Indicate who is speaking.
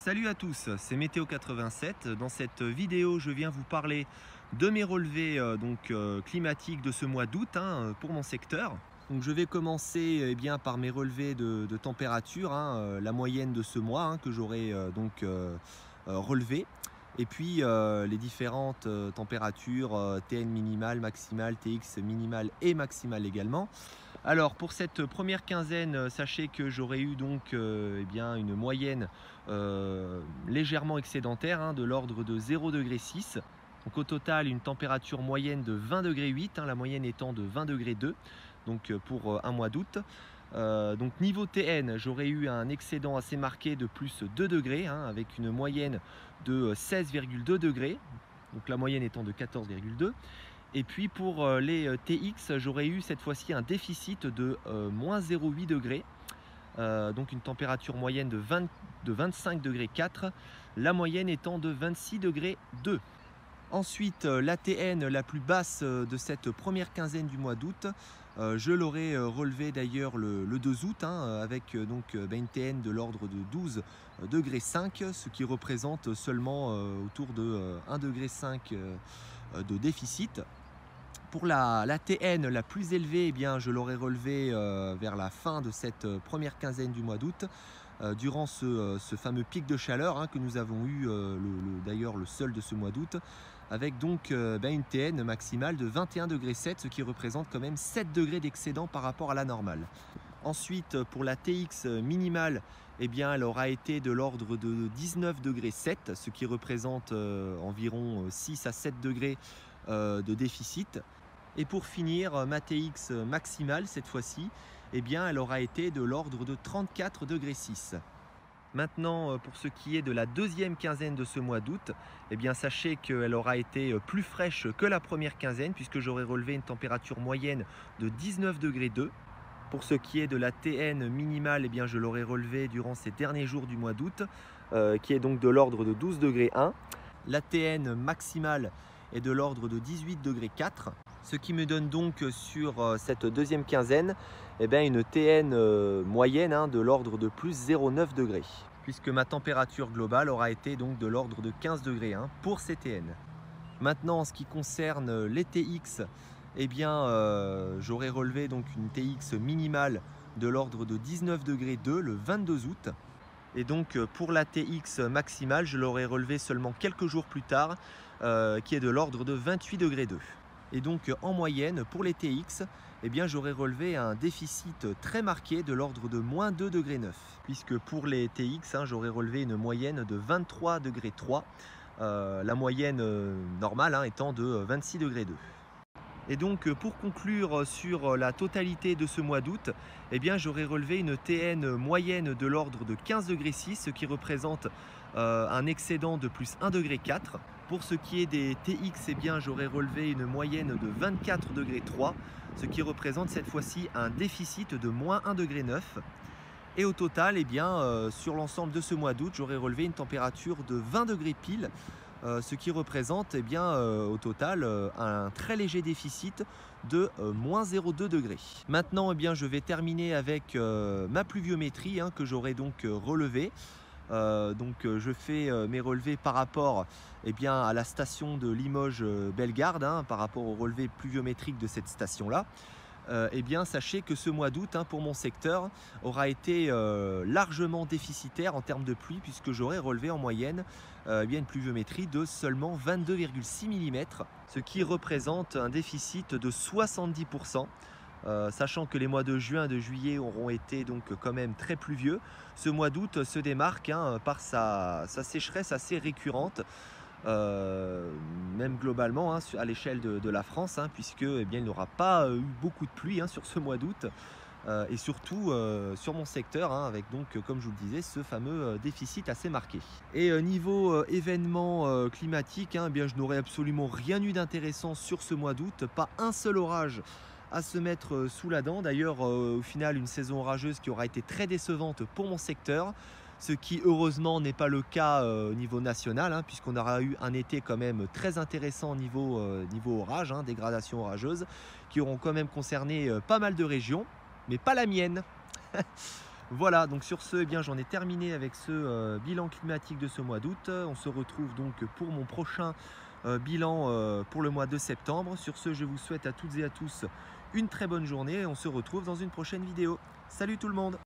Speaker 1: Salut à tous, c'est Météo 87. Dans cette vidéo, je viens vous parler de mes relevés climatiques de ce mois d'août pour mon secteur. Donc, je vais commencer par mes relevés de température, la moyenne de ce mois que j'aurai relevé. Et puis les différentes températures TN minimale, maximale, TX minimale et maximale également. Alors pour cette première quinzaine, sachez que j'aurai eu une moyenne légèrement excédentaire de l'ordre de 0,6 degré. Donc au total une température moyenne de 20,8 degrés, la moyenne étant de 20,2 degrés pour un mois d'août. Donc niveau TN, j'aurais eu un excédent assez marqué de plus 2 degrés avec une moyenne de 16,2 degrés, donc la moyenne étant de 14,2. Et puis pour les TX, j'aurais eu cette fois-ci un déficit de moins 0,8 degrés, donc une température moyenne de 25,4 degrés, la moyenne étant de 26,2 degrés. Ensuite, l'ATN la plus basse de cette première quinzaine du mois d'août, je l'aurais relevé d'ailleurs le 2 août avec une TN de l'ordre de 12,5 degrés, ce qui représente seulement autour de 1,5 degré de déficit. Pour la TN la plus élevée, je l'aurais relevé vers la fin de cette première quinzaine du mois d'août, durant ce fameux pic de chaleur que nous avons eu, d'ailleurs le seul de ce mois d'août, avec une TN maximale de 21,7 degrés, ce qui représente quand même 7 degrés d'excédent par rapport à la normale. Ensuite, pour la TX minimale, elle aura été de l'ordre de 19,7 degrés, ce qui représente environ 6 à 7 degrés de déficit. Et pour finir, ma TX maximale cette fois-ci, elle aura été de l'ordre de 34,6 degrés. Maintenant, pour ce qui est de la deuxième quinzaine de ce mois d'août, sachez qu'elle aura été plus fraîche que la première quinzaine, puisque j'aurai relevé une température moyenne de 19,2 degrés. Pour ce qui est de la TN minimale, je l'aurai relevé durant ces derniers jours du mois d'août, qui est donc de l'ordre de 12,1 degrés. La TN maximale est de l'ordre de 18,4 degrés, ce qui me donne donc sur cette deuxième quinzaine une TN moyenne de l'ordre de plus 0,9 degrés, puisque ma température globale aura été donc de l'ordre de 15 degrés pour ces TN. Maintenant, en ce qui concerne les TX, j'aurai relevé donc une TX minimale de l'ordre de 19,2 degrés le 22 août. Et donc pour la TX maximale, je l'aurai relevé seulement quelques jours plus tard, qui est de l'ordre de 28,2 degrés. Et donc en moyenne pour les TX, j'aurais relevé un déficit très marqué de l'ordre de moins 2,9 degrés, puisque pour les TX, j'aurais relevé une moyenne de 23,3 degrés, la moyenne normale étant de 26,2 degrés. Et donc pour conclure sur la totalité de ce mois d'août, j'aurais relevé une TN moyenne de l'ordre de 15,6 degrés, ce qui représente un excédent de plus 1,4 degré. Pour ce qui est des TX, j'aurais relevé une moyenne de 24,3 degrés, ce qui représente cette fois-ci un déficit de moins 1,9 degré. Et au total, sur l'ensemble de ce mois d'août, j'aurais relevé une température de 20 degrés pile, ce qui représente au total un très léger déficit de moins 0,2 degrés. Maintenant, je vais terminer avec ma pluviométrie que j'aurai donc relevée. Je fais mes relevés par rapport à la station de Limoges-Bellegarde, par rapport au relevé pluviométrique de cette station-là. Sachez que ce mois d'août pour mon secteur aura été largement déficitaire en termes de pluie, puisque j'aurai relevé en moyenne une pluviométrie de seulement 22,6 mm, ce qui représente un déficit de 70%. Sachant que les mois de juin et de juillet auront été donc quand même très pluvieux, ce mois d'août se démarque par sa sécheresse assez récurrente, même globalement à l'échelle de la France, puisque il n'aura pas eu beaucoup de pluie sur ce mois d'août, et surtout sur mon secteur, avec donc comme je vous le disais ce fameux déficit assez marqué. Et niveau événement climatique, je n'aurai absolument rien eu d'intéressant sur ce mois d'août, pas un seul orage à se mettre sous la dent. D'ailleurs, au final, une saison orageuse qui aura été très décevante pour mon secteur, ce qui heureusement n'est pas le cas au niveau national, puisqu'on aura eu un été quand même très intéressant au niveau orage, dégradation orageuse, qui auront quand même concerné pas mal de régions, mais pas la mienne. Voilà, donc sur ce, eh bien, j'en ai terminé avec ce bilan climatique de ce mois d'août. On se retrouve donc pour mon prochain bilan pour le mois de septembre. Sur ce, je vous souhaite à toutes et à tous une très bonne journée et on se retrouve dans une prochaine vidéo. Salut tout le monde!